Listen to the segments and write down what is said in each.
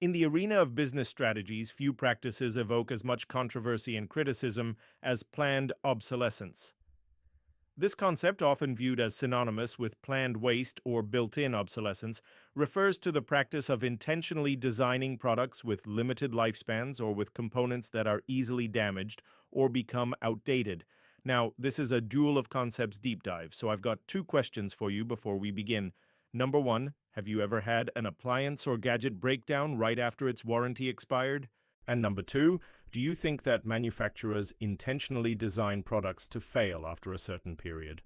In the arena of business strategies, few practices evoke as much controversy and criticism as planned obsolescence. This concept, often viewed as synonymous with planned waste or built-in obsolescence, refers to the practice of intentionally designing products with limited lifespans or with components that are easily damaged or become outdated. Now, this is a Duel of Concepts deep dive, so I've got two questions for you before we begin. Number one, have you ever had an appliance or gadget breakdown right after its warranty expired? And number two, do you think that manufacturers intentionally design products to fail after a certain period?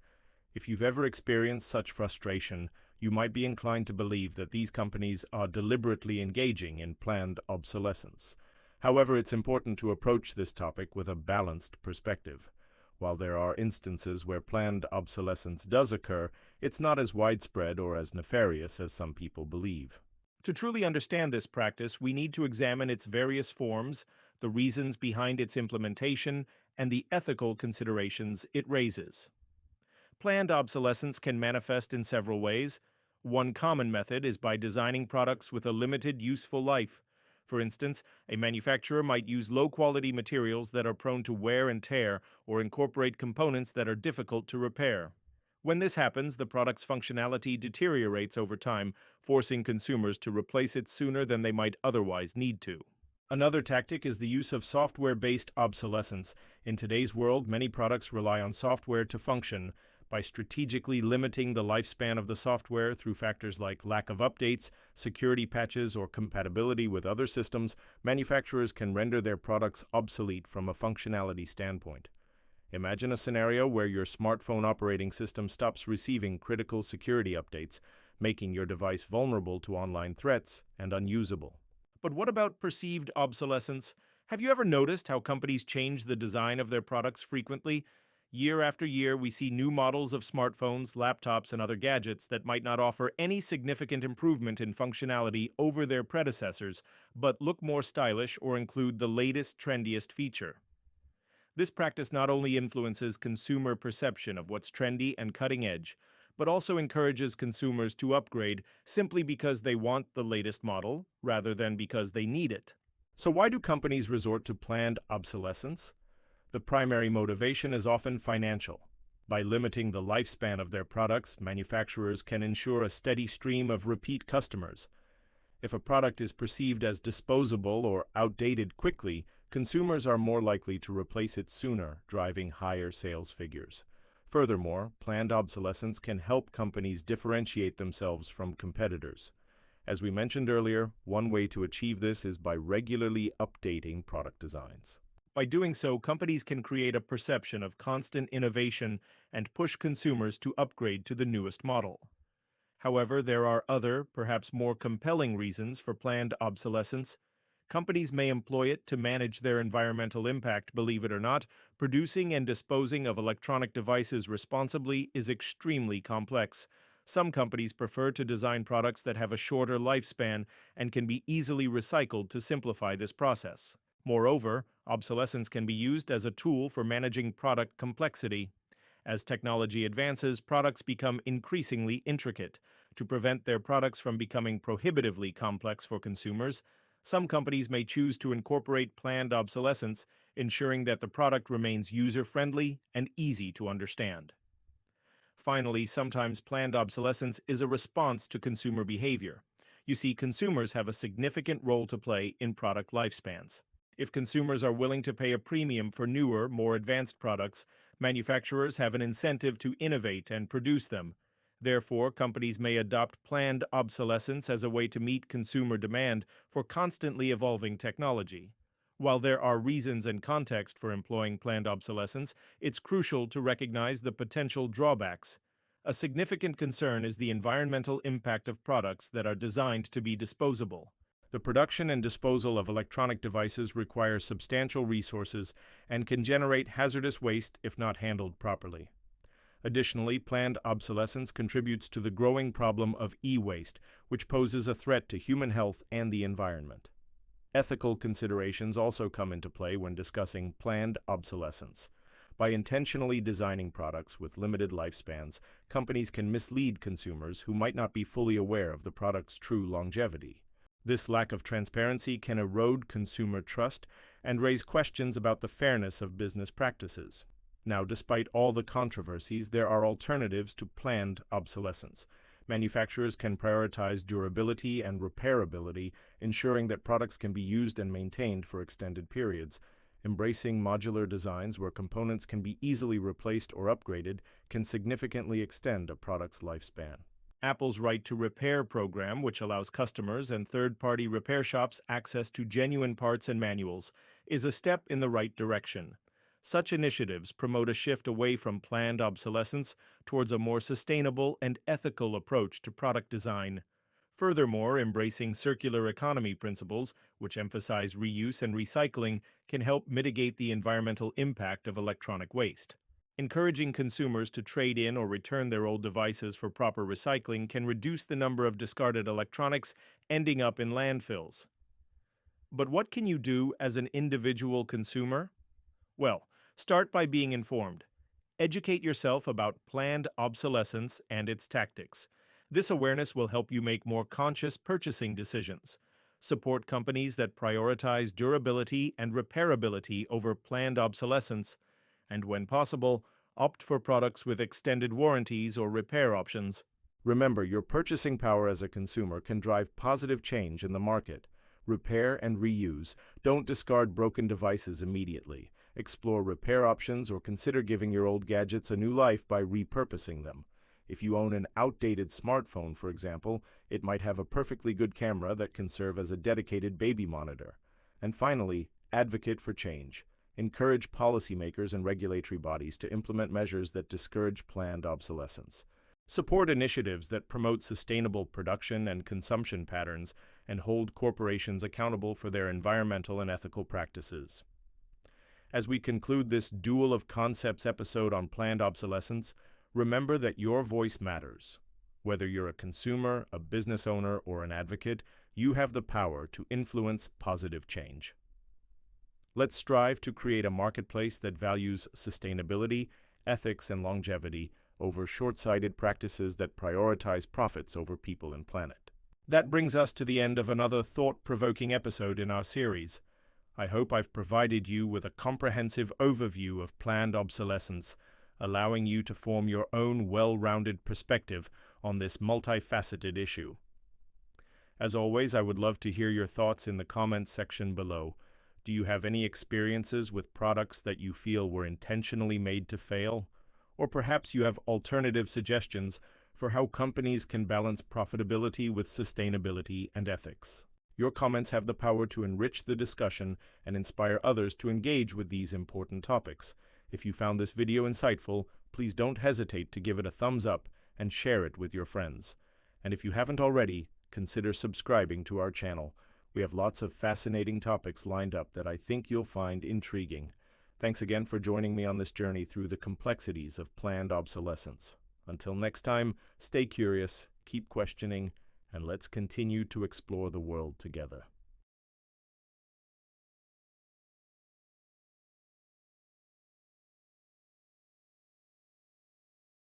If you've ever experienced such frustration, you might be inclined to believe that these companies are deliberately engaging in planned obsolescence. However, it's important to approach this topic with a balanced perspective. While there are instances where planned obsolescence does occur, it's not as widespread or as nefarious as some people believe. To truly understand this practice, we need to examine its various forms, the reasons behind its implementation, and the ethical considerations it raises. Planned obsolescence can manifest in several ways. One common method is by designing products with a limited useful life. For instance, a manufacturer might use low-quality materials that are prone to wear and tear or incorporate components that are difficult to repair. When this happens, the product's functionality deteriorates over time, forcing consumers to replace it sooner than they might otherwise need to. Another tactic is the use of software-based obsolescence. In today's world, many products rely on software to function. By strategically limiting the lifespan of the software through factors like lack of updates, security patches, or compatibility with other systems, manufacturers can render their products obsolete from a functionality standpoint. Imagine a scenario where your smartphone operating system stops receiving critical security updates, making your device vulnerable to online threats and unusable. But what about perceived obsolescence? Have you ever noticed how companies change the design of their products frequently? Year after year, we see new models of smartphones, laptops, and other gadgets that might not offer any significant improvement in functionality over their predecessors, but look more stylish or include the latest, trendiest feature. This practice not only influences consumer perception of what's trendy and cutting edge, but also encourages consumers to upgrade simply because they want the latest model, rather than because they need it. So why do companies resort to planned obsolescence? The primary motivation is often financial. By limiting the lifespan of their products, manufacturers can ensure a steady stream of repeat customers. If a product is perceived as disposable or outdated quickly, consumers are more likely to replace it sooner, driving higher sales figures. Furthermore, planned obsolescence can help companies differentiate themselves from competitors. As we mentioned earlier, one way to achieve this is by regularly updating product designs. By doing so, companies can create a perception of constant innovation and push consumers to upgrade to the newest model. However, there are other, perhaps more compelling reasons for planned obsolescence. Companies may employ it to manage their environmental impact. Believe it or not, producing and disposing of electronic devices responsibly is extremely complex. Some companies prefer to design products that have a shorter lifespan and can be easily recycled to simplify this process. Moreover, obsolescence can be used as a tool for managing product complexity. As technology advances, products become increasingly intricate. To prevent their products from becoming prohibitively complex for consumers, some companies may choose to incorporate planned obsolescence, ensuring that the product remains user-friendly and easy to understand. Finally, sometimes planned obsolescence is a response to consumer behavior. You see, consumers have a significant role to play in product lifespans. If consumers are willing to pay a premium for newer, more advanced products, manufacturers have an incentive to innovate and produce them. Therefore, companies may adopt planned obsolescence as a way to meet consumer demand for constantly evolving technology. While there are reasons and context for employing planned obsolescence, it's crucial to recognize the potential drawbacks. A significant concern is the environmental impact of products that are designed to be disposable. The production and disposal of electronic devices require substantial resources and can generate hazardous waste if not handled properly. Additionally, planned obsolescence contributes to the growing problem of e-waste, which poses a threat to human health and the environment. Ethical considerations also come into play when discussing planned obsolescence. By intentionally designing products with limited lifespans, companies can mislead consumers who might not be fully aware of the product's true longevity. This lack of transparency can erode consumer trust and raise questions about the fairness of business practices. Now, despite all the controversies, there are alternatives to planned obsolescence. Manufacturers can prioritize durability and repairability, ensuring that products can be used and maintained for extended periods. Embracing modular designs where components can be easily replaced or upgraded can significantly extend a product's lifespan. Apple's Right to Repair program, which allows customers and third-party repair shops access to genuine parts and manuals, is a step in the right direction. Such initiatives promote a shift away from planned obsolescence towards a more sustainable and ethical approach to product design. Furthermore, embracing circular economy principles, which emphasize reuse and recycling, can help mitigate the environmental impact of electronic waste. Encouraging consumers to trade in or return their old devices for proper recycling can reduce the number of discarded electronics ending up in landfills. But what can you do as an individual consumer? Well, start by being informed. Educate yourself about planned obsolescence and its tactics. This awareness will help you make more conscious purchasing decisions. Support companies that prioritize durability and repairability over planned obsolescence, and when possible, opt for products with extended warranties or repair options. Remember, your purchasing power as a consumer can drive positive change in the market. Repair and reuse. Don't discard broken devices immediately. Explore repair options or consider giving your old gadgets a new life by repurposing them. If you own an outdated smartphone, for example, it might have a perfectly good camera that can serve as a dedicated baby monitor. And finally, advocate for change. Encourage policymakers and regulatory bodies to implement measures that discourage planned obsolescence. Support initiatives that promote sustainable production and consumption patterns and hold corporations accountable for their environmental and ethical practices. As we conclude this Duel of Concepts episode on planned obsolescence, remember that your voice matters. Whether you're a consumer, a business owner, or an advocate, you have the power to influence positive change. Let's strive to create a marketplace that values sustainability, ethics, and longevity over short-sighted practices that prioritize profits over people and planet. That brings us to the end of another thought-provoking episode in our series. I hope I've provided you with a comprehensive overview of planned obsolescence, allowing you to form your own well-rounded perspective on this multifaceted issue. As always, I would love to hear your thoughts in the comments section below. Do you have any experiences with products that you feel were intentionally made to fail? Or perhaps you have alternative suggestions for how companies can balance profitability with sustainability and ethics. Your comments have the power to enrich the discussion and inspire others to engage with these important topics. If you found this video insightful, please don't hesitate to give it a thumbs up and share it with your friends. And if you haven't already, consider subscribing to our channel. We have lots of fascinating topics lined up that I think you'll find intriguing. Thanks again for joining me on this journey through the complexities of planned obsolescence. Until next time, stay curious, keep questioning, and let's continue to explore the world together.